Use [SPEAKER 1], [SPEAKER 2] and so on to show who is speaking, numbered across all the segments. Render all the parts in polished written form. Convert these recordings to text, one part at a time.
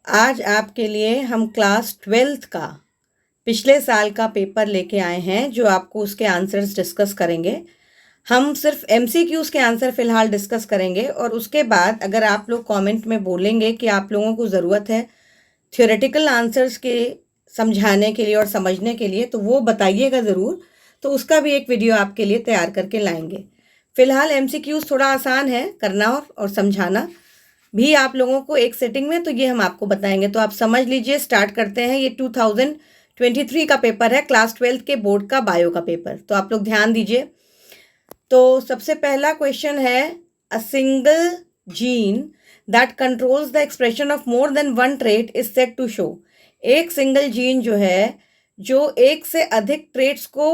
[SPEAKER 1] आज आपके लिए हम क्लास 12th का पिछले साल का पेपर लेके आए हैं, जो आपको उसके आंसर्स डिस्कस करेंगे। हम सिर्फ एमसीक्यूज़ के आंसर फ़िलहाल डिस्कस करेंगे और उसके बाद अगर आप लोग कमेंट में बोलेंगे कि आप लोगों को ज़रूरत है थ्योरेटिकल आंसर्स के समझाने के लिए और समझने के लिए, तो वो बताइएगा ज़रूर। तो उसका भी एक वीडियो आपके लिए तैयार करके लाएंगे। फ़िलहाल एमसीक्यूज़ थोड़ा आसान है करना और समझाना भी आप लोगों को एक सेटिंग में, तो ये हम आपको बताएंगे। तो आप समझ लीजिए, स्टार्ट करते हैं। ये 2023 का पेपर है, क्लास 12th के बोर्ड का बायो का पेपर। तो आप लोग ध्यान दीजिए। तो सबसे पहला क्वेश्चन है, a single gene that controls the expression of more than one trait is said to show. एक सिंगल जीन जो है, जो एक से अधिक ट्रेट्स को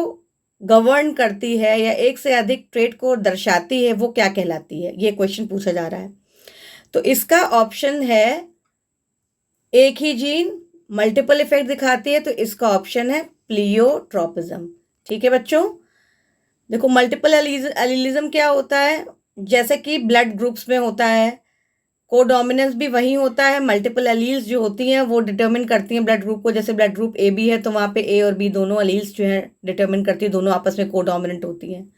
[SPEAKER 1] गवर्न करती है या एक से अधिक ट्रेट को दर्शाती है, वो क्या कहलाती है? ये क्वेश्चन पूछा जा रहा है। तो इसका ऑप्शन है, एक ही जीन मल्टीपल इफेक्ट दिखाती है, तो इसका ऑप्शन है प्लियोट्रोपिज्म। ठीक है बच्चों, देखो मल्टीपल एलीलिज्म क्या होता है? जैसे कि ब्लड ग्रुप्स में होता है, कोडोमिनेंस भी वही होता है। मल्टीपल एलील्स जो होती हैं वो डिटर्मिन करती हैं ब्लड ग्रुप को। जैसे ब्लड ग्रुप ए बी है तो वहाँ पे ए और बी दोनों एलील्स जो है डिटर्मिन करती है, दोनों आपस में कोडोमिनेंट होती हैं।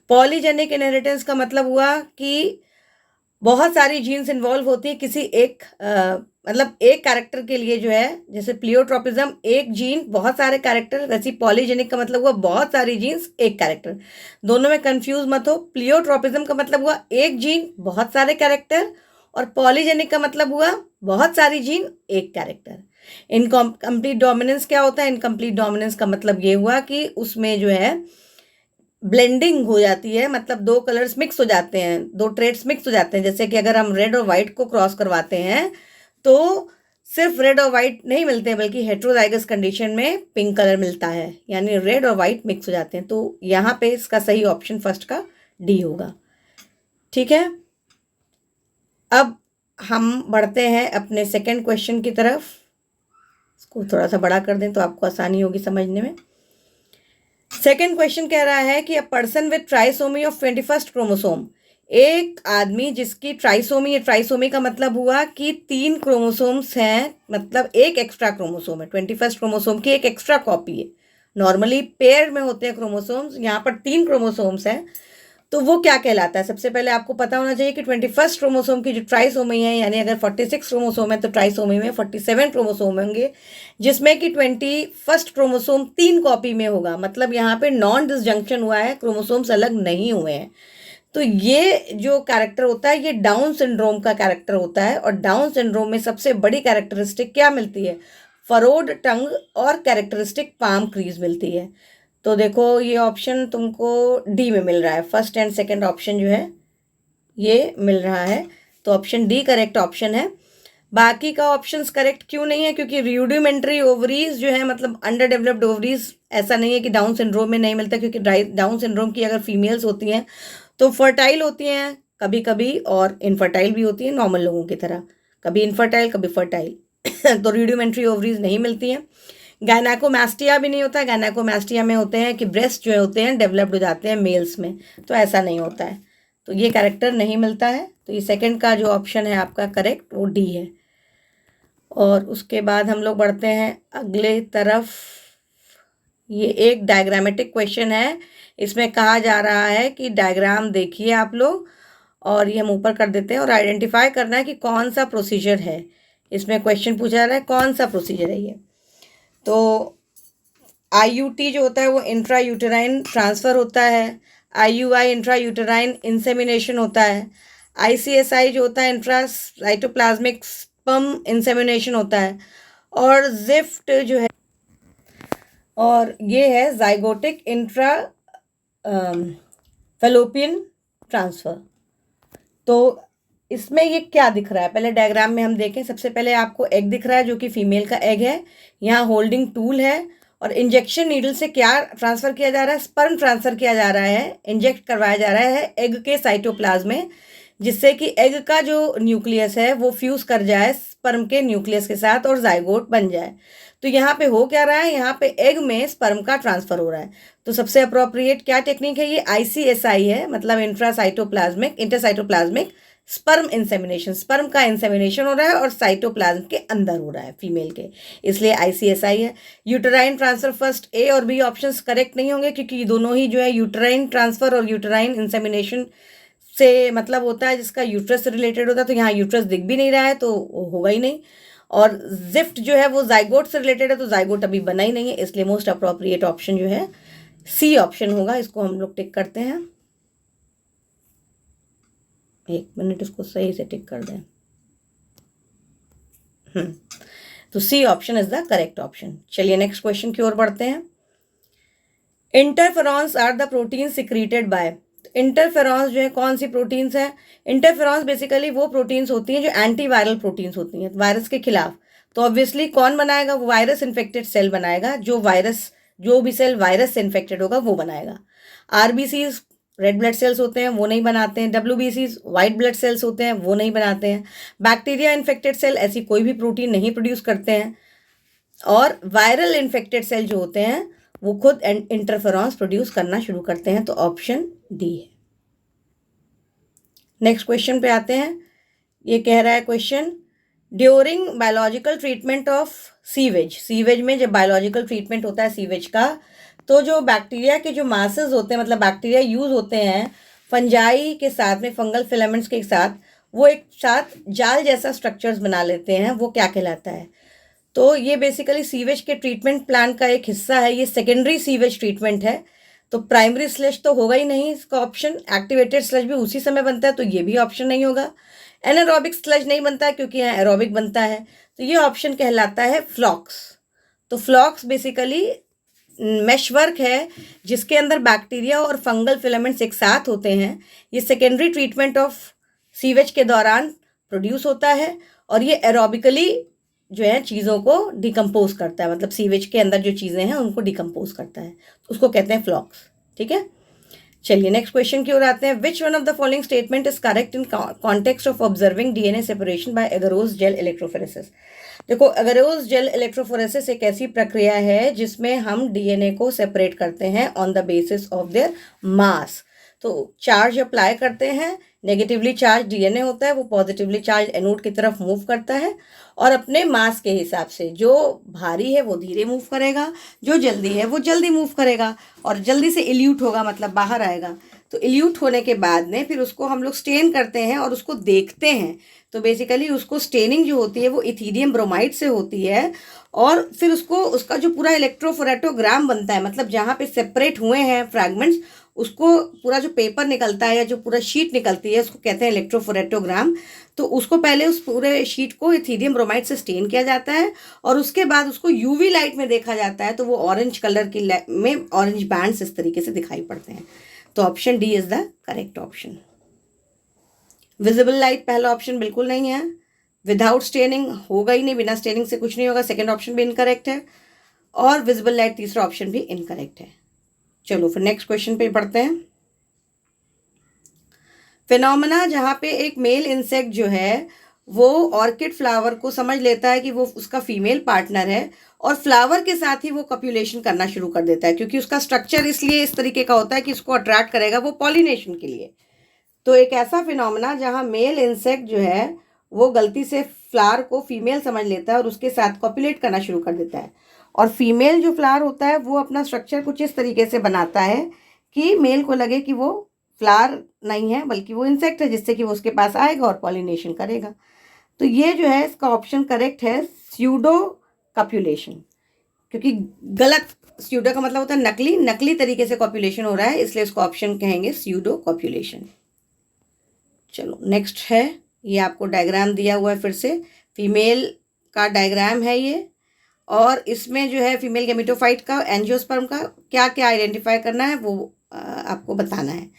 [SPEAKER 1] पॉलीजेनिक इनहेरिटेंस का मतलब हुआ कि बहुत सारी जीन्स इन्वॉल्व होती है किसी एक मतलब एक कैरेक्टर के लिए जो है। जैसे प्लियोट्रोपिज्म एक जीन बहुत सारे कैरेक्टर, वैसी पॉलीजेनिक का मतलब हुआ बहुत सारी जीन्स एक कैरेक्टर। दोनों में कंफ्यूज मत हो। प्लियोट्रोपिज्म का मतलब हुआ एक जीन बहुत सारे कैरेक्टर, और पॉलीजेनिक का मतलब हुआ बहुत सारी जीन एक कैरेक्टर। इनकम्प्लीट डोमिनेंस क्या होता है? इनकम्प्लीट डोमिनेंस का मतलब ये हुआ कि उसमें जो है ब्लेंडिंग हो जाती है, मतलब दो कलर्स मिक्स हो जाते हैं, दो ट्रेड्स मिक्स हो जाते हैं। जैसे कि अगर हम रेड और वाइट को क्रॉस करवाते हैं तो सिर्फ रेड और वाइट नहीं मिलते हैं, बल्कि हेट्रोजाइगस कंडीशन में पिंक कलर मिलता है, यानी रेड और वाइट मिक्स हो जाते हैं। तो यहाँ पे इसका सही ऑप्शन फर्स्ट का डी होगा। ठीक है, अब हम बढ़ते हैं अपने सेकेंड क्वेश्चन की तरफ। इसको थोड़ा सा बड़ा कर दें तो आपको आसानी होगी समझने में। सेकेंड क्वेश्चन कह रहा है कि a person with trisomy of 21st chromosome, एक आदमी जिसकी ट्राइसोमी, ये ट्राइसोमी का मतलब हुआ कि 3 क्रोमोसोम्स हैं, मतलब एक एक्स्ट्रा क्रोमोसोम है। 21st क्रोमोसोम की एक एक्स्ट्रा कॉपी है। नॉर्मली पेयर में होते हैं क्रोमोसोम्स, यहाँ पर 3 क्रोमोसोम्स हैं, तो वो क्या कहलाता है? सबसे पहले आपको पता होना चाहिए कि 21st क्रोमोसोम की जो ट्राइसोमी है, यानी अगर 46 क्रोमोसोम है तो ट्राइसोमी में 47 क्रोमोसोम होंगे, जिसमें कि 21st क्रोमोसोम 3 कॉपी में होगा। मतलब यहाँ पे नॉन डिसजंक्शन हुआ है, क्रोमोसोम्स अलग नहीं हुए हैं। तो ये जो कैरेक्टर होता है, ये डाउन सिंड्रोम का कैरेक्टर होता है। और डाउन सिंड्रोम में सबसे बड़ी कैरेक्टरिस्टिक क्या मिलती है? फरोड टंग और कैरेक्टरिस्टिक पाम क्रीज मिलती है। तो देखो ये ऑप्शन तुमको डी में मिल रहा है, फर्स्ट एंड सेकंड ऑप्शन जो है ये मिल रहा है। तो ऑप्शन डी करेक्ट ऑप्शन है। बाकी का ऑप्शंस करेक्ट क्यों नहीं है? क्योंकि रूडिमेंट्री ओवरीज जो है, मतलब अंडर डेवलप्ड ओवरीज, ऐसा नहीं है कि डाउन सिंड्रोम में नहीं मिलता, क्योंकि डाउन सिंड्रोम की अगर फीमेल्स होती हैं तो फर्टाइल होती हैं कभी कभी, और इनफर्टाइल भी होती हैं नॉर्मल लोगों की तरह, कभी इनफर्टाइल कभी फर्टाइल। तो रूडिमेंट्री ओवरीज नहीं मिलती हैं। गायनाकोमास्टिया भी नहीं होता है। गायनाकोमास्टिया में होते हैं कि ब्रेस्ट जो होते हैं डेवलप्ड हो जाते हैं मेल्स में, तो ऐसा नहीं होता है। तो ये कैरेक्टर नहीं मिलता है। तो ये सेकंड का जो ऑप्शन है आपका करेक्ट, वो डी है। और उसके बाद हम लोग बढ़ते हैं अगले तरफ। ये एक डायग्रामेटिक क्वेश्चन है। इसमें कहा जा रहा है कि डायग्राम देखिए आप लोग, और ये हम ऊपर कर देते हैं, और आइडेंटिफाई करना है कि कौन सा प्रोसीजर है। इसमें क्वेश्चन पूछा जा रहा है कौन सा प्रोसीजर है ये। तो IUT जो होता है वो इंट्रा यूटेराइन ट्रांसफ़र होता है। IUI इंट्रा यूटेराइन इंसेमिनेशन होता है। ICSI जो होता है इंट्रा साइटोप्लाज्मिक स्पर्म इंसेमिनेशन होता है। और जिफ्ट जो है, और ये है जाइगोटिक इंट्रा फैलोपियन ट्रांसफ़र। तो इसमें ये क्या दिख रहा है? पहले डायग्राम में हम देखें। सबसे पहले आपको एग दिख रहा है, जो कि फीमेल का एग है। यहाँ होल्डिंग टूल है, और इंजेक्शन नीडल से क्या ट्रांसफ़र किया जा रहा है? स्पर्म ट्रांसफ़र किया जा रहा है, इंजेक्ट करवाया जा रहा है एग के साइटोप्लाज्म में, जिससे कि एग का जो न्यूक्लियस है वो फ्यूज़ कर जाए स्पर्म के न्यूक्लियस के साथ और जाइगोट बन जाए। तो यहाँ पे हो क्या रहा है? यहाँ पे एग में स्पर्म का ट्रांसफ़र हो रहा है। तो सबसे अप्रोप्रिएट क्या टेक्निक है? ये ICSI है, मतलब इंट्रासाइटोप्लाज्मिक इंटरसाइटोप्लाज्मिक स्पर्म इंसेमिनेशन, स्पर्म का इंसेमिनेशन हो रहा है और साइटोप्लाज्म के अंदर हो रहा है फीमेल के, इसलिए ICSI है। यूटेराइन ट्रांसफर फर्स्ट ए और बी ऑप्शंस करेक्ट नहीं होंगे, क्योंकि दोनों ही जो है यूटेराइन ट्रांसफर और यूटेराइन इंसेमिनेशन से मतलब होता है जिसका यूट्रस से रिलेटेड होता है, तो यहाँ यूट्रस दिख भी नहीं रहा है तो होगा ही नहीं। और जिफ्ट जो है वो जाइगोट से रिलेटेड है, तो जाइगोट अभी बना ही नहीं है, इसलिए मोस्ट अप्रोप्रिएट ऑप्शन जो है सी ऑप्शन होगा। इसको हम लोग टिक करते हैं, 1 मिनट इसको सही से टिक कर दें। तो C option is the correct option. चलिए नेक्स्ट क्वेश्चन की ओर बढ़ते हैं। Interferons are the protein secreted by, interferons जो है कौन सी प्रोटीन्स है? इंटरफेरॉन्स बेसिकली वो प्रोटीन्स होती हैं जो एंटीवायरल प्रोटीन्स होती हैं वायरस के खिलाफ। तो ऑब्वियसली कौन बनाएगा? वो वायरस इन्फेक्टेड सेल बनाएगा, जो भी सेल वायरस से इन्फेक्टेड होगा वो बनाएगा। RBCs रेड ब्लड सेल्स होते हैं, वो नहीं बनाते हैं। WBCs वाइट ब्लड सेल्स होते हैं, वो नहीं बनाते हैं। बैक्टीरिया इन्फेक्टेड सेल ऐसी कोई भी प्रोटीन नहीं प्रोड्यूस करते हैं। और वायरल इन्फेक्टेड सेल जो होते हैं वो खुद इंटरफेरॉन्स प्रोड्यूस करना शुरू करते हैं, तो ऑप्शन डी है। नेक्स्ट क्वेश्चन पे आते हैं। ये कह रहा है question, during biological treatment of sewage, sewage में जब बायोलॉजिकल ट्रीटमेंट होता है सीवेज का, तो जो बैक्टीरिया के जो मासेस होते हैं, मतलब बैक्टीरिया यूज होते हैं फंजाई के साथ में, फंगल फिलामेंट्स के साथ, वो एक साथ जाल जैसा स्ट्रक्चर्स बना लेते हैं, वो क्या कहलाता है? तो ये बेसिकली सीवेज के ट्रीटमेंट प्लान का एक हिस्सा है, ये सेकेंडरी सीवेज ट्रीटमेंट है। तो प्राइमरी स्लज तो होगा ही नहीं इसका ऑप्शन। एक्टिवेटेड स्लज भी उसी समय बनता है, तो ये भी ऑप्शन नहीं होगा। एनारोबिक स्लज नहीं बनता है क्योंकि यहाँ एरोबिक बनता है, तो ये ऑप्शन कहलाता है फ्लॉक्स। तो फ्लॉक्स बेसिकली मेशवर्क है जिसके अंदर बैक्टीरिया और फंगल फिलामेंट्स एक साथ होते हैं। ये सेकेंडरी ट्रीटमेंट ऑफ सीवेज के दौरान प्रोड्यूस होता है और ये एरोबिकली जो है चीज़ों को डिकम्पोज करता है, मतलब सीवेज के अंदर जो चीज़ें हैं उनको डिकम्पोज करता है, तो उसको कहते हैं फ्लॉक्स। ठीक है, चलिए नेक्स्ट क्वेश्चन की ओर आते हैं। Which one of the following statement is correct in context of observing DNA separation by agarose gel electrophoresis? देखो, एगरोस जेल इलेक्ट्रोफोरेसिस एक ऐसी प्रक्रिया है जिसमें हम DNA को सेपरेट करते हैं on the basis of their mass. तो चार्ज अप्लाई करते हैं, नेगेटिवली चार्ज DNA होता है, वो पॉजिटिवली चार्ज एनोड की तरफ मूव करता है और अपने मास के हिसाब से, जो भारी है वो धीरे मूव करेगा, जो जल्दी है वो जल्दी मूव करेगा, और जल्दी से इल्यूट होगा मतलब बाहर आएगा। तो इल्यूट होने के बाद में फिर उसको हम लोग स्टेन करते हैं और उसको देखते हैं। तो बेसिकली उसको स्टेनिंग जो होती है वो इथीरियम ब्रोमाइड से होती है, और फिर उसका जो पूरा इलेक्ट्रोफोरेटोग्राम बनता है, मतलब जहाँ पे सेपरेट हुए हैं फ्रैगमेंट्स, उसको पूरा जो पेपर निकलता है या जो पूरा शीट निकलती है उसको कहते हैं इलेक्ट्रोफोरेटोग्राम। तो उसको पहले उस पूरे शीट को इथीरियम ब्रोमाइड से स्टेन किया जाता है और उसके बाद उसको UV लाइट में देखा जाता है, तो वो ऑरेंज कलर की में ऑरेंज बैंड्स इस तरीके से दिखाई पड़ते हैं। तो option D is the correct option. Visible light पहला ऑप्शन बिल्कुल नहीं है। विदाउट स्टेनिंग होगा ही नहीं, बिना स्टेनिंग से कुछ नहीं होगा, सेकेंड ऑप्शन भी इनकरेक्ट है। और विजिबल लाइट तीसरा ऑप्शन भी इनकरेक्ट है। चलो फिर नेक्स्ट क्वेश्चन पे पढ़ते हैं। फिनोमेना जहाँ पे एक मेल इंसेक्ट जो है वो ऑर्किड फ्लावर को समझ लेता है कि वो उसका फीमेल पार्टनर है और फ्लावर के साथ ही वो कॉप्यूलेशन करना शुरू कर देता है, क्योंकि उसका स्ट्रक्चर इसलिए इस तरीके का होता है कि उसको अट्रैक्ट करेगा वो पॉलिनेशन के लिए। तो एक ऐसा फिनोमेना जहाँ मेल इंसेक्ट जो है वो गलती से फ्लावर को फीमेल समझ लेता है और उसके साथ कॉप्यूलेट करना शुरू कर देता है, और फीमेल जो फ्लावर होता है वो अपना स्ट्रक्चर कुछ इस तरीके से बनाता है कि मेल को लगे कि वो फ्लावर नहीं है बल्कि वो इंसेक्ट है, जिससे कि वो उसके पास आएगा और पॉलिनेशन करेगा। तो ये जो है इसका ऑप्शन करेक्ट है स्यूडो कॉप्यूलेशन, क्योंकि गलत, स्यूडो का मतलब होता है नकली तरीके से कॉप्यूलेशन हो रहा है, इसलिए इसको ऑप्शन कहेंगे स्यूडो कॉप्यूलेशन। चलो नेक्स्ट है, ये आपको डायग्राम दिया हुआ है, फिर से फीमेल का डायग्राम है ये, और इसमें जो है फीमेल गैमेटोफाइट का, एंजियोस्पर्म का क्या क्या आइडेंटिफाई करना है वो आपको बताना है।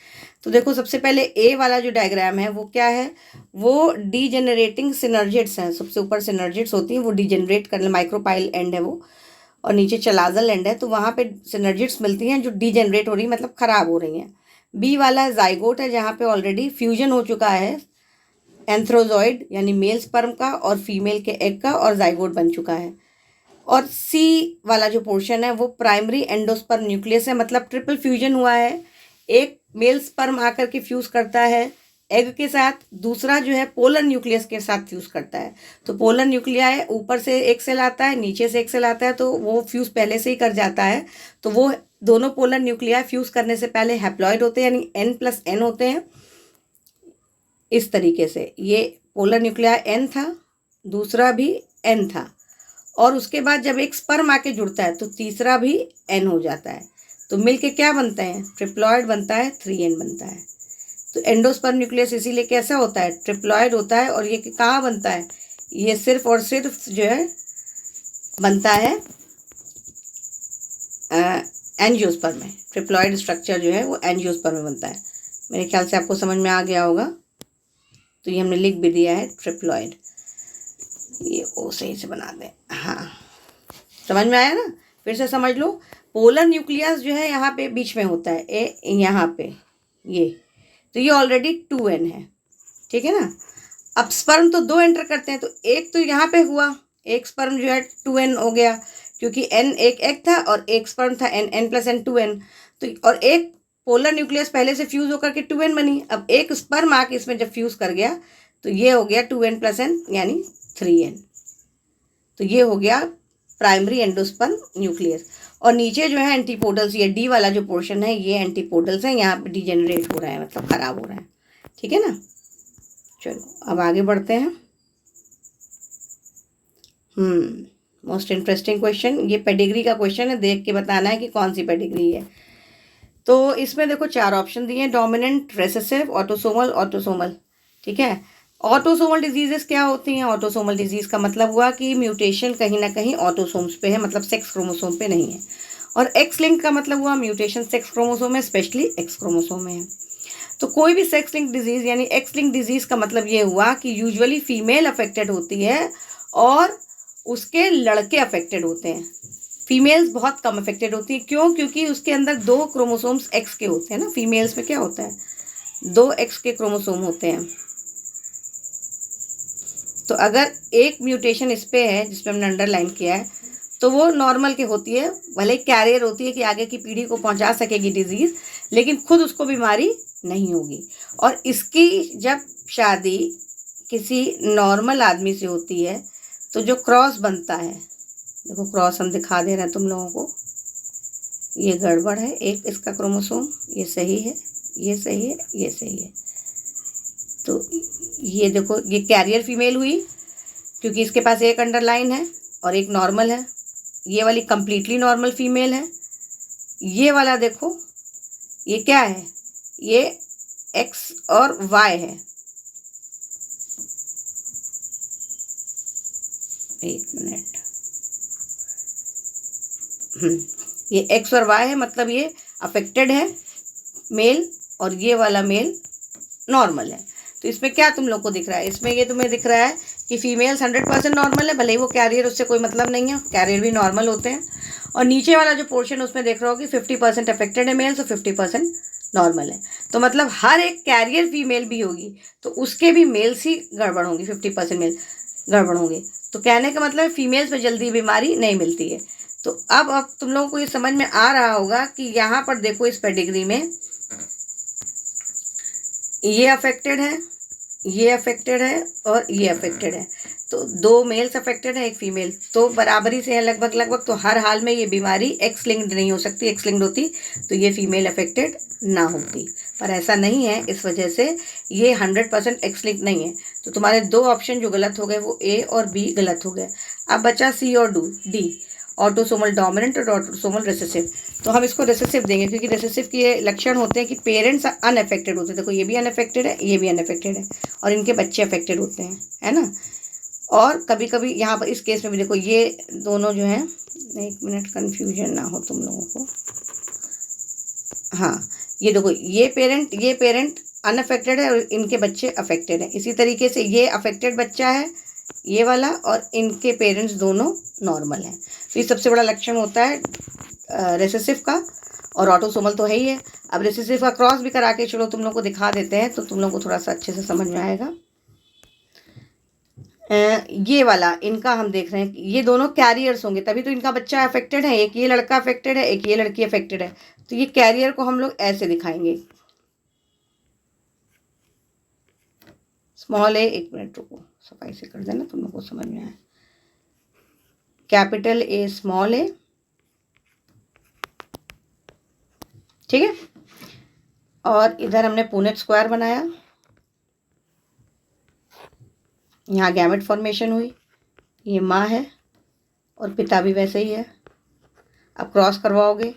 [SPEAKER 1] तो देखो सबसे पहले ए वाला जो डायग्राम है वो क्या है, वो डीजेनरेटिंग सिनर्जिड्स हैं। सबसे ऊपर सिनर्जिड्स होती हैं, वो डीजेनरेट करने, माइक्रोपाइल एंड है वो, और नीचे चलाजल एंड है, तो वहाँ पे सिनर्जिड्स मिलती हैं जो डीजेनरेट हो रही है, मतलब ख़राब हो रही हैं। बी वाला जाइगोट है जहाँ पे ऑलरेडी फ्यूजन हो चुका है एंथ्रोजॉइड यानी मेल स्पर्म का और फीमेल के एग का, और जाइगोट बन चुका है। और सी वाला जो पोर्शन है वो प्राइमरी एंडोस्पर्म न्यूक्लियस है, मतलब ट्रिपल फ्यूजन हुआ है, एक मेल स्पर्म आकर के फ्यूज करता है एग के साथ, दूसरा जो है पोलर न्यूक्लियस के साथ फ्यूज करता है। तो पोलर न्यूक्लियाई ऊपर से एक सेल आता है, नीचे से एक सेल आता है, तो वो फ्यूज पहले से ही कर जाता है। तो वो दोनों पोलर न्यूक्लियाई फ्यूज करने से पहले हैप्लॉइड होते हैं, यानी N+N होते हैं। इस तरीके से ये पोलर न्यूक्लियाई N था, दूसरा भी N था, और उसके बाद जब एक स्पर्म आके जुड़ता है तो तीसरा भी N हो जाता है। तो मिलके क्या बनता है? ट्रिप्लॉइड बनता है, 3N बनता है। तो एंडोस्पर्म न्यूक्लियस इसीलिए कैसा होता है? ट्रिप्लॉइड होता है। और ये कहाँ बनता है? ये सिर्फ और सिर्फ जो है बनता है एंजियोस्पर्म में। ट्रिप्लॉइड स्ट्रक्चर जो है वो एंजियोस्पर्म में बनता है। मेरे ख्याल से आपको समझ में आ गया होगा। तो ये हमने लिख भी दिया है ट्रिप्लॉइड। ये ओ सही से बना दें। हाँ, समझ में आया ना? फिर से समझ लो। पोलर न्यूक्लियस जो है यहाँ पे बीच में होता है, यहाँ पे ये, तो ये ऑलरेडी 2N है, ठीक है ना। अब स्पर्म तो 2 एंटर करते हैं, तो एक तो यहाँ पे हुआ, एक स्पर्म जो है 2N हो गया, क्योंकि N एक एग था और एक स्पर्म था N+N 2N। तो और एक पोलर न्यूक्लियस पहले से फ्यूज होकर के 2N बनी। अब एक स्पर्म आके इसमें जब फ्यूज कर गया तो ये हो गया 2N+N यानी 3N। तो ये हो गया प्राइमरी एंडोस्पर्म न्यूक्लियस। और नीचे जो है एंटीपोडल्स, ये डी वाला जो पोर्शन है ये एंटीपोडल्स है, यहाँ पे डिजेनरेट हो रहा है, मतलब खराब हो रहा है, ठीक है ना। चलो अब आगे बढ़ते हैं। मोस्ट इंटरेस्टिंग क्वेश्चन, ये पेडिग्री का क्वेश्चन है, देख के बताना है कि कौन सी पेडिग्री है। तो इसमें देखो 4 ऑप्शन दिए हैं, डोमिनेंट, रेसेसिव, ऑटोसोमल, ठीक है। ऑटोसोमल डिजीजेस क्या होती हैं? ऑटोसोमल डिजीज का मतलब हुआ कि म्यूटेशन कहीं ना कहीं ऑटोसोम्स पे है, मतलब सेक्स क्रोमोसोम पे नहीं है। और एक्स लिंक का मतलब हुआ म्यूटेशन सेक्स क्रोमोसोम में, स्पेशली एक्स क्रोमोसोम में है। तो कोई भी सेक्स लिंक डिजीज यानी एक्स लिंक डिजीज का मतलब ये हुआ कि यूजुअली फीमेल अफेक्टेड होती है और उसके लड़के अफेक्टेड होते हैं। फीमेल्स बहुत कम अफेक्टेड होती है। क्यों? क्योंकि उसके अंदर 2 क्रोमोसोम्स एक्स के होते हैं ना। फीमेल्स में क्या होता है? 2 एक्स के क्रोमोसोम होते हैं। तो अगर एक म्यूटेशन इस पे है जिसमें हमने अंडरलाइन किया है तो वो नॉर्मल के होती है, भले कैरियर होती है कि आगे की पीढ़ी को पहुंचा सकेगी डिजीज़, लेकिन खुद उसको बीमारी नहीं होगी। और इसकी जब शादी किसी नॉर्मल आदमी से होती है तो जो क्रॉस बनता है, देखो क्रॉस हम दिखा दे रहे हैं तुम लोगों को, ये गड़बड़ है, एक इसका क्रोमोसोम ये सही है, ये सही है, ये सही है। तो ये देखो ये कैरियर फीमेल हुई क्योंकि इसके पास एक अंडरलाइन है और एक नॉर्मल है। ये वाली कंप्लीटली नॉर्मल फीमेल है। ये वाला देखो ये क्या है? ये एक्स और वाई है। एक मिनट, ये एक्स और वाई है, मतलब ये अफेक्टेड है मेल और ये वाला मेल नॉर्मल है। तो इसमें क्या तुम लोग को दिख रहा है? इसमें ये तुम्हें दिख रहा है कि फीमेल्स 100% नॉर्मल है, भले ही वो कैरियर, उससे कोई मतलब नहीं है, कैरियर भी नॉर्मल होते हैं। और नीचे वाला जो पोर्शन उसमें देख रहे हो कि 50% अफेक्टेड है मेल्स और 50% नॉर्मल है। तो मतलब हर एक कैरियर फीमेल भी होगी तो उसके भी मेल्स ही गड़बड़ होंगी, 50% मेल गड़बड़ होंगे। तो कहने का मतलब फीमेल्स में जल्दी बीमारी नहीं मिलती है। तो अब तुम लोगों को ये समझ में आ रहा होगा कि यहाँ पर देखो इस पेडिग्री में ये अफेक्टेड है, ये अफेक्टेड है और ये अफेक्टेड है। तो 2 मेल्स अफेक्टेड है, एक फीमेल, तो बराबरी से है लगभग। तो हर हाल में ये बीमारी एक्स लिंक्ड नहीं हो सकती। एक्स लिंक्ड होती तो ये फीमेल अफेक्टेड ना होती, पर ऐसा नहीं है। इस वजह से ये 100% एक्स लिंक्ड नहीं है। तो तुम्हारे 2 ऑप्शन जो गलत हो गए वो ए और बी गलत हो गए। अब बचा सी और डी, ऑटोसोमल डोमिनेंट और ऑटोसोमल रिसेसिव। तो हम इसको रिसेसिव देंगे क्योंकि रिसेसिव के लक्षण होते हैं कि पेरेंट्स अनअफेक्टेड होते हैं। देखो ये भी अनअफेक्टेड है, ये भी अनअफेक्टेड है और इनके बच्चे अफेक्टेड होते हैं, है ना। और कभी कभी यहाँ पर इस केस में भी देखो ये दोनों जो हैं, एक मिनट कन्फ्यूजन ना हो तुम लोगों को, हाँ ये देखो ये पेरेंट अनअफेक्टेड है और इनके बच्चे अफेक्टेड हैं। इसी तरीके से ये अफेक्टेड बच्चा है ये वाला और इनके पेरेंट्स दोनों नॉर्मल हैं। तो ये सबसे बड़ा लक्षण होता है रिसेसिव का, और ऑटोसोमल तो है ही है। अब रिसेसिव का क्रॉस भी करा के चलो तुम लोग को दिखा देते हैं तो तुम लोग को थोड़ा सा अच्छे से समझ में आएगा। ये वाला इनका हम देख रहे हैं कि ये दोनों कैरियर्स होंगे तभी तो इनका बच्चा अफेक्टेड है। एक ये लड़का अफेक्टेड है, एक ये लड़की अफेक्टेड है। तो ये कैरियर को हम लोग ऐसे दिखाएंगे, स्मॉल ए, एक मिनट रुको, सफाई से कर देना, तुम लोग को समझ में आए। कैपिटल ए स्मॉल ए, ठीक है। और इधर हमने पुनेट स्क्वायर बनाया, यहाँ गैमेट फॉर्मेशन हुई, ये माँ है और पिता भी वैसे ही है। अब क्रॉस करवाओगे,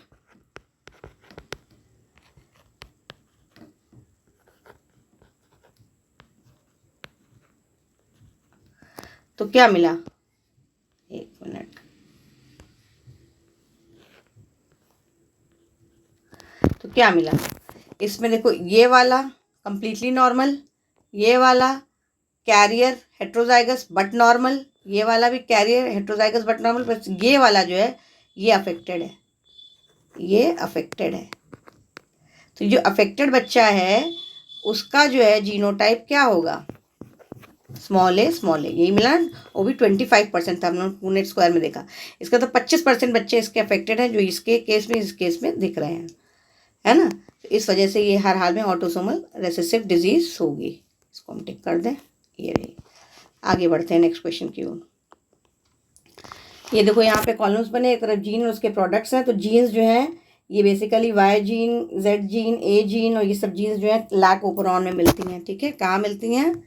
[SPEAKER 1] तो क्या मिला, एक मिनट, तो क्या मिला इसमें, देखो ये वाला कंप्लीटली नॉर्मल, ये वाला कैरियर हेट्रोजाइगस बट नॉर्मल, ये वाला भी कैरियर हेट्रोजाइगस बट नॉर्मल, बस ये वाला जो है ये अफेक्टेड है, ये अफेक्टेड है। तो जो अफेक्टेड बच्चा है उसका जो है जीनोटाइप क्या होगा, स्मॉल ए स्मॉल ए, यही मिला। वो भी 25% था, हमने पुनेट स्क्वायर में देखा। इसका तो 25% बच्चे इसके अफेक्टेड हैं, जो इसके केस में, इस केस में दिख रहे हैं, है ना। तो इस वजह से ये हर हाल में ऑटोसोमल रिसेसिव डिजीज होगी। इसको हम टिक कर दें, ये रही। आगे बढ़ते हैं नेक्स्ट क्वेश्चन की ओर। ये देखो यहाँ पे कॉलम्स बने, एक तरफ जीन और उसके प्रोडक्ट्स हैं। तो जीन्स जो हैं ये basically Y gene, Z gene, A gene और ये सब जीन्स जो है लैक ओपरॉन में मिलती हैं, ठीक है। कहाँ मिलती हैं,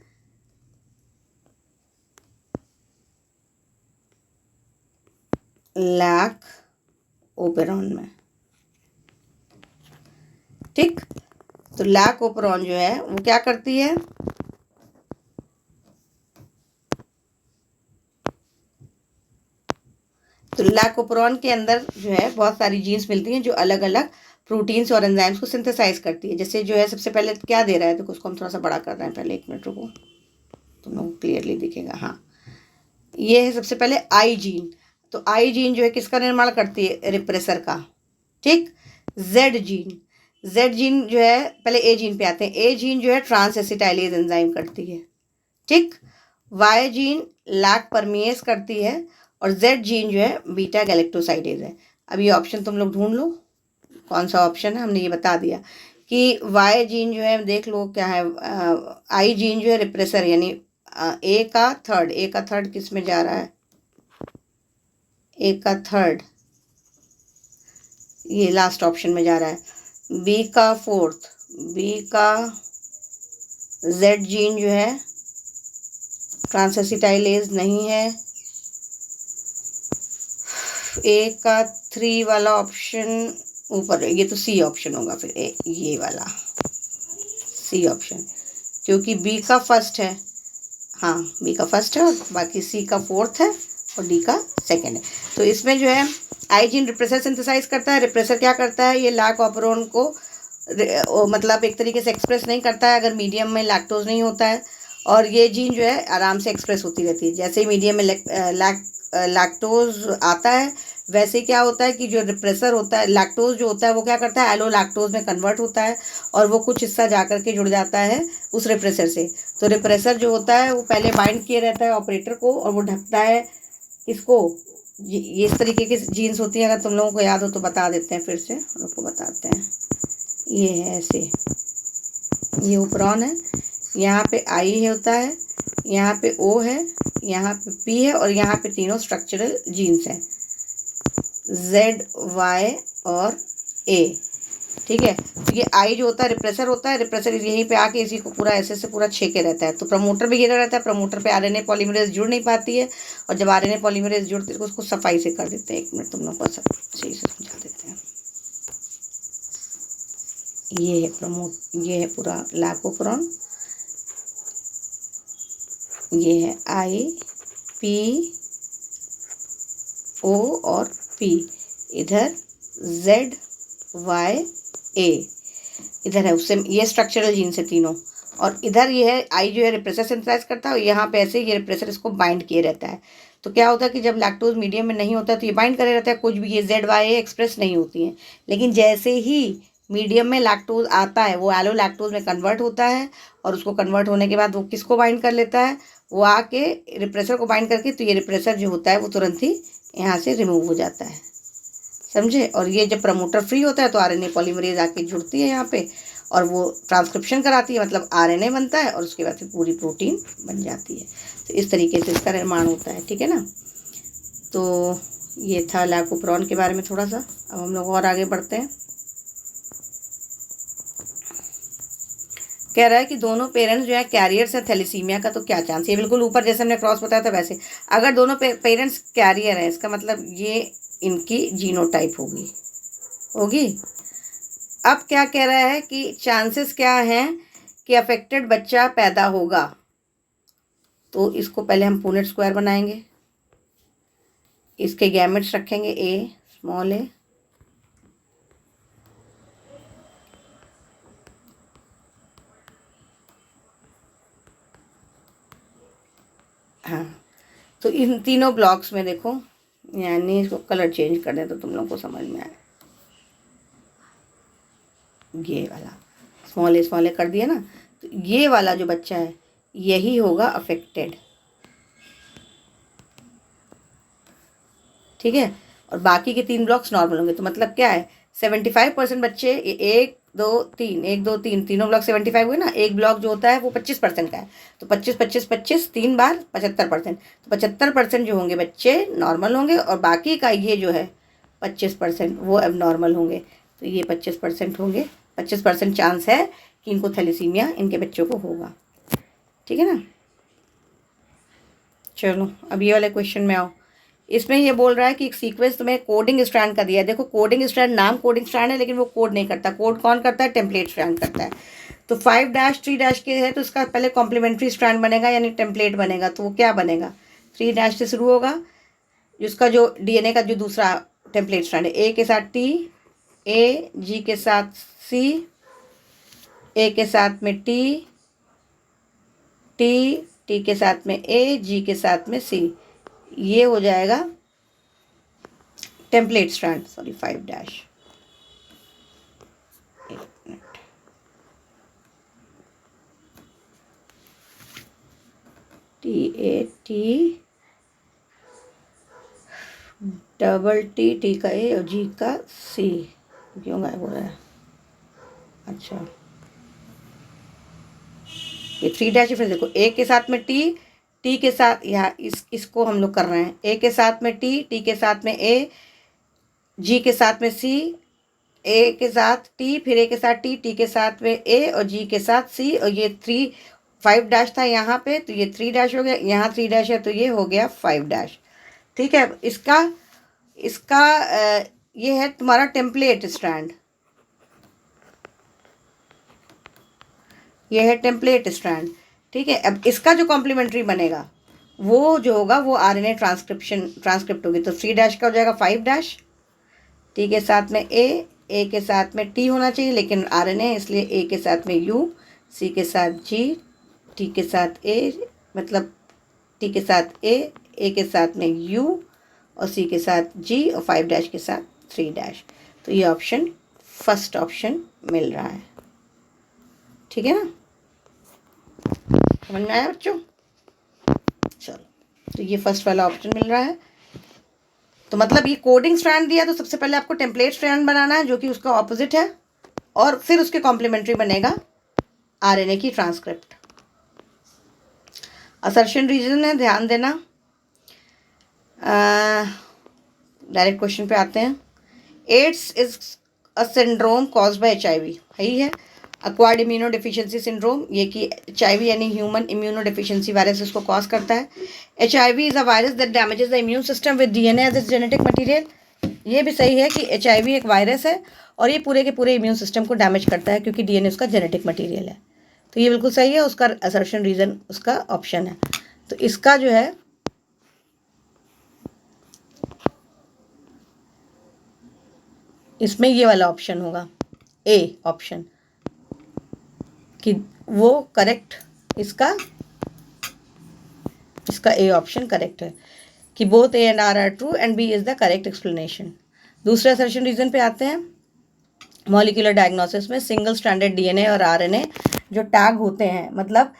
[SPEAKER 1] लैक ओपेरॉन में, ठीक। तो लैक ओपेरॉन जो है वो क्या करती है, तो लैक ओपेरॉन के अंदर जो है बहुत सारी जीन्स मिलती हैं जो अलग अलग प्रोटीन्स और एंजाइम्स को सिंथेसाइज करती है। जैसे जो है सबसे पहले क्या दे रहा है, तो उसको हम थोड़ा सा बड़ा कर रहे हैं, पहले एक मिनट रुको, तुम लोग क्लियरली दिखेगा। हाँ, ये है सबसे पहले आई जीन। तो आई जीन जो है किसका निर्माण करती है, रिप्रेसर का, ठीक। जेड जीन, जेड जीन जो है, पहले ए जीन पे आते हैं, ए जीन जो है ट्रांस एसिटाइलेज एंजाइम करती है, ठीक। वाई जीन लैक परमिएस करती है और जेड जीन जो है बीटा गैलेक्टोसाइडेज है। अब ये ऑप्शन तुम लोग ढूंढ लो कौन सा ऑप्शन है, हमने ये बता दिया कि वाई जीन जो है, देख लो क्या है, आई जीन जो है रिप्रेसर, यानी ए का थर्ड किस में जा रहा है, ए का थर्ड ये लास्ट ऑप्शन में जा रहा है, बी का फोर्थ, बी का जेड जीन जो है ट्रांसएसिटाइलेज नहीं है, ए का 3 वाला ऑप्शन ऊपर, ये तो सी ऑप्शन होगा फिर, ये वाला सी ऑप्शन, क्योंकि बी का फर्स्ट है, हाँ बी का फर्स्ट है और बाकी सी का फोर्थ है और डी का सेकंड है। तो इसमें जो है आई जीन रिप्रेसर सिंथेसाइज करता है। रिप्रेसर क्या करता है, ये लैक ओपेरॉन को मतलब एक तरीके से एक्सप्रेस नहीं करता है अगर मीडियम में लैक्टोज नहीं होता है, और ये जीन जो है आराम से एक्सप्रेस होती रहती है। जैसे ही मीडियम में लैक्टोज आता है, वैसे क्या होता है कि जो रिप्रेसर होता है, लैक्टोज जो होता है वो क्या करता है, एलो लैक्टोज में कन्वर्ट होता है और वो कुछ हिस्सा जा करके जुड़ जाता है उस रिप्रेसर से। तो रिप्रेसर जो होता है वो पहले बाइंड किए रहता है ऑपरेटर को और वो ढकता है इसको। ये इस तरीके की जीन्स होती है, अगर तुम लोगों को याद हो तो बता देते हैं, फिर से हम लोग को बताते हैं। ये है ऐसे, ये ओपेरॉन है, यहाँ पे आई होता है, यहाँ पे ओ है, यहाँ पे पी है और यहाँ पे तीनों स्ट्रक्चरल जीन्स हैं, जेड, वाई और ए, ठीक है। तो ये आई जो होता है रिप्रेसर होता है, रिप्रेसर यहीं पे आके इसी को पूरा ऐसे से पूरा छेके रहता है। तो प्रमोटर भी घेरा रहता है, प्रमोटर पे आरएनए पॉलीमरेज जुड़ नहीं पाती है, और जब आरएनए पॉलीमरेज जुड़ती है तो उसको सफाई से कर देते हैं। एक मिनट तुम लोग को सही से समझा देते हैं। ये है ये है पूरा लैक ओपेरॉन, ये है आई, पी, ओ और पी, इधर जेड, वाई, ए इधर है, उससे ये स्ट्रक्चरल जीन्स है तीनों, और इधर ये है आई जो है रिप्रेसर सिंथेसाइज करता है और यहाँ पे ऐसे ये रिप्रेसर इसको बाइंड किए रहता है। तो क्या होता है कि जब लैक्टोज मीडियम में नहीं होता तो ये बाइंड करे रहता है, कुछ भी ये जेड वाई ए एक्सप्रेस नहीं होती हैं। लेकिन जैसे ही मीडियम में लैक्टोज आता है वो एलो लैक्टोज में कन्वर्ट होता है और उसको कन्वर्ट होने के बाद वो किसको बाइंड कर लेता है, वो आके रिप्रेसर को बाइंड करके, तो ये रिप्रेसर जो होता है वो तुरंत ही यहाँ से रिमूव हो जाता है, समझे। और ये जब प्रमोटर फ्री होता है तो आरएनए पॉलीमरेज आके जुड़ती है यहाँ पे और वो ट्रांसक्रिप्शन कराती है, मतलब आरएनए बनता है और उसके बाद फिर पूरी प्रोटीन बन जाती है। तो इस तरीके से इसका निर्माण होता है, ठीक है ना। तो ये था लैकोप्रोन के बारे में थोड़ा सा। अब हम लोग और आगे बढ़ते हैं। कह रहा है कि दोनों पेरेंट्स जो है कैरियर्स है थैलेसीमिया का, तो क्या चांस। ये बिल्कुल ऊपर जैसे हमने क्रॉस बताया था वैसे, अगर दोनों पेरेंट्स कैरियर है इसका मतलब ये इनकी जीनोटाइप होगी। अब क्या कह रहा है कि चांसेस क्या हैं कि अफेक्टेड बच्चा पैदा होगा। तो इसको पहले हम पुनेट स्क्वायर बनाएंगे, इसके गैमेट्स रखेंगे ए स्मॉल ए, हाँ। तो इन तीनों ब्लॉक्स में देखो, यानी इसको कलर चेंज कर दें तो तुम लोग को समझ में आए। ये वाला स्मॉल ए कर दिया ना, तो ये वाला जो बच्चा है यही होगा अफेक्टेड, ठीक है। और बाकी के 3 ब्लॉक्स नॉर्मल होंगे। तो मतलब क्या है, 75% बच्चे, 1 2 3 तीनों ब्लॉक 75 हुए ना। एक ब्लॉक जो होता है वो 25% का है, तो 25 3 बार 75%। तो 75% जो होंगे बच्चे नॉर्मल होंगे और बाकी का ये जो है 25% वो अब नॉर्मल होंगे। तो ये 25% होंगे, 25% चांस है कि इनको थैलेसीमिया इनके बच्चों को होगा, ठीक है ना। चलो अब ये वाले क्वेश्चन में आओ। इसमें ये बोल रहा है कि एक सीक्वेंस तुम्हें कोडिंग स्ट्रैंड का दिया है। देखो कोडिंग स्ट्रैंड, नाम कोडिंग स्ट्रैंड है लेकिन वो कोड नहीं करता। कोड कौन करता है, टेम्पलेट स्ट्रैंड करता है। तो 5-3 के है तो इसका पहले कॉम्प्लीमेंट्री स्ट्रैंड बनेगा यानी टेम्पलेट बनेगा। तो वो क्या बनेगा, 3 से शुरू होगा, जिसका जो डीएनए का जो दूसरा टेम्पलेट स्ट्रैंड है, ए के साथ टी, ए जी के साथ सी, ए के साथ में टी, टी के साथ में ए, जी के साथ में सी, ये हो जाएगा टेम्पलेट स्ट्रैंड। सॉरी 5 एक मिनट, टी डबल टी का ए और जी का सी, क्यों गायब हो रहा है। अच्छा ये 3 फिर देखो, ए के साथ में टी के साथ, यहाँ इसको हम लोग कर रहे हैं, ए के साथ में टी के साथ में ए, जी के साथ में सी, ए के साथ टी, फिर ए के साथ टी के साथ में ए और जी के साथ सी, और ये 5 था यहाँ पे, तो ये 3 हो गया, यहाँ 3 है तो ये हो गया 5। ठीक है, इसका ये है तुम्हारा टेम्पलेट स्ट्रैंड, ये है टेम्पलेट स्ट्रैंड, ठीक है। अब इसका जो कॉम्प्लीमेंट्री बनेगा वो जो होगा वो आरएनए ट्रांसक्रिप्ट होगी। तो 3 का हो जाएगा 5, टी के साथ में ए के साथ में टी होना चाहिए लेकिन आरएनए इसलिए ए के साथ में यू, सी के साथ जी, टी के साथ ए, मतलब टी के साथ ए के साथ में यू और सी के साथ जी और 5 के साथ 3। तो ये ऑप्शन फर्स्ट ऑप्शन मिल रहा है, ठीक है ना। समझ में आया बच्चों। चलो तो ये फर्स्ट वाला ऑप्शन मिल रहा है। तो मतलब ये कोडिंग स्ट्रैंड दिया तो सबसे पहले आपको टेम्पलेट स्ट्रैंड बनाना है जो कि उसका ऑपोजिट है, और फिर उसके कॉम्प्लीमेंट्री बनेगा आरएनए की ट्रांसक्रिप्ट। असर्शन रीजन है, ध्यान देना। डायरेक्ट क्वेश्चन पे आते हैं। AIDS is a syndrome caused by HIV, यही है अक्वायर्ड इम्यूनो डिफिशियंसी सिंड्रोम, ये कि HIV यानी ह्यूमन इम्यूनो डिफिशियंसी वायरस इसको कॉज करता है। HIV is a virus that damages the immune system with DNA as its genetic material. ये भी सही है कि HIV एक वायरस है और ये पूरे के पूरे इम्यून सिस्टम को डैमेज करता है क्योंकि DNA उसका जेनेटिक मटीरियल है। तो ये बिल्कुल सही है, उसका असर्शन रीजन उसका ऑप्शन है। तो इसका जो है इसमें ये वाला ऑप्शन होगा, ए ऑप्शन, कि वो करेक्ट, इसका ए ऑप्शन करेक्ट है कि both A and R true and B is the correct explanation. दूसरे असर्शन रीजन पे आते हैं। मॉलिक्यूलर डायग्नोसिस में सिंगल स्ट्रैंडेड DNA और RNA जो टैग होते हैं, मतलब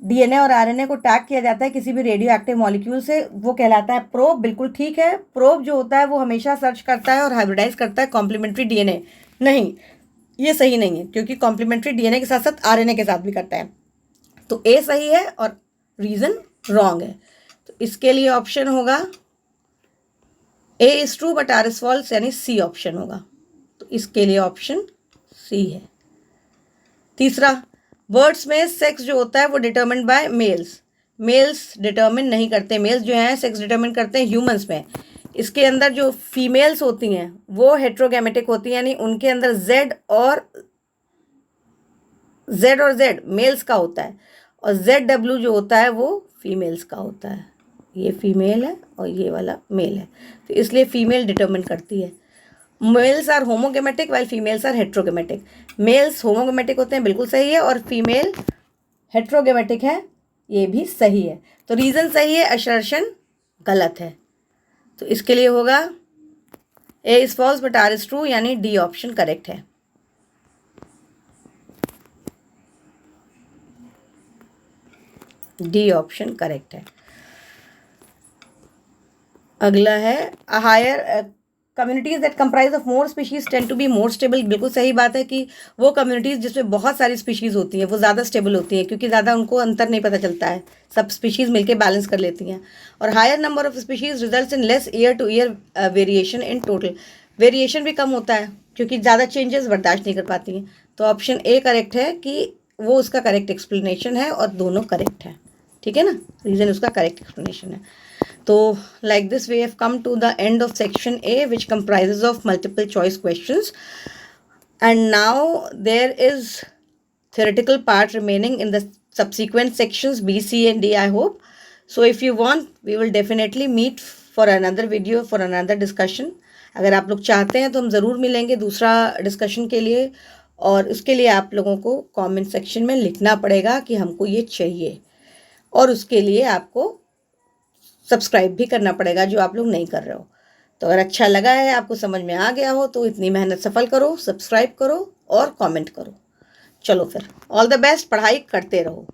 [SPEAKER 1] DNA और RNA को टैग किया जाता है किसी भी रेडियो एक्टिव मॉलिक्यूल से, वो कहलाता है प्रोब। बिल्कुल ठीक है, प्रोब जो होता है वो हमेशा सर्च करता है और हाइब्रिडाइज करता है कॉम्प्लीमेंट्री DNA, नहीं ये सही नहीं है क्योंकि कॉम्प्लीमेंट्री डीएनए के साथ साथ आरएनए के साथ भी करता है। तो ए सही है और रीज़न रॉन्ग है। तो इसके लिए ऑप्शन होगा A is true but R is false, यानी सी ऑप्शन होगा। तो इसके लिए ऑप्शन सी है। तीसरा, बर्ड्स में सेक्स जो होता है वो determined by males. Males determine नहीं करते, मेल्स जो हैं सेक्स डिटर्मिन करते हैं ह्यूमंस में। इसके अंदर जो फीमेल्स होती हैं वो हेट्रोगैमेटिक होती हैं, यानी उनके अंदर जेड और जेड मेल्स का होता है और ZW जो होता है वो फीमेल्स का होता है। ये फीमेल है और ये वाला मेल है, तो इसलिए फीमेल डिटर्मिन करती है। Males are homogametic while females are heterogametic. Males homogametic होते हैं, बिल्कुल सही है, और फीमेल हेट्रोगेमेटिक है, ये भी सही है। तो रीज़न सही है, असर्शन गलत है। तो इसके लिए होगा A is false but R is true, यानी डी ऑप्शन करेक्ट है। डी ऑप्शन करेक्ट है। अगला है higher communities that comprise of more species tend to be more stable. बिल्कुल सही बात है कि वो कम्युनिटीज़ जिसमें बहुत सारी स्पीशीज़ होती हैं वो ज़्यादा स्टेबल होती हैं, क्योंकि ज़्यादा उनको अंतर नहीं पता चलता है, सब स्पीशीज़ मिलके बैलेंस कर लेती हैं। और higher number of species results in less year to year variation in total. Variation भी कम होता है क्योंकि ज़्यादा चेंजेस बर्दाश्त नहीं कर पाती हैं। तो ऑप्शन ए करेक्ट है कि वो उसका करेक्ट एक्सप्लेनेशन है, और दोनों करेक्ट है। ठीक है ना, रीज़न उसका करेक्ट एक्सप्लेनेशन है। तो like this we have come to the end of section A, which comprises of multiple choice questions, and now there is theoretical part remaining in the subsequent sections B, C and D, I hope. So if you want, we will definitely meet for another video, for another discussion. अगर आप लोग चाहते हैं तो हम ज़रूर मिलेंगे दूसरा डिस्कशन के लिए, और उसके लिए आप लोगों को कमेंट सेक्शन में लिखना पड़ेगा कि हमको ये चाहिए, और उसके लिए आपको सब्सक्राइब भी करना पड़ेगा जो आप लोग नहीं कर रहे हो। तो अगर अच्छा लगा है, आपको समझ में आ गया हो, तो इतनी मेहनत सफल करो, सब्सक्राइब करो और कमेंट करो। चलो फिर, ऑल द बेस्ट, पढ़ाई करते रहो।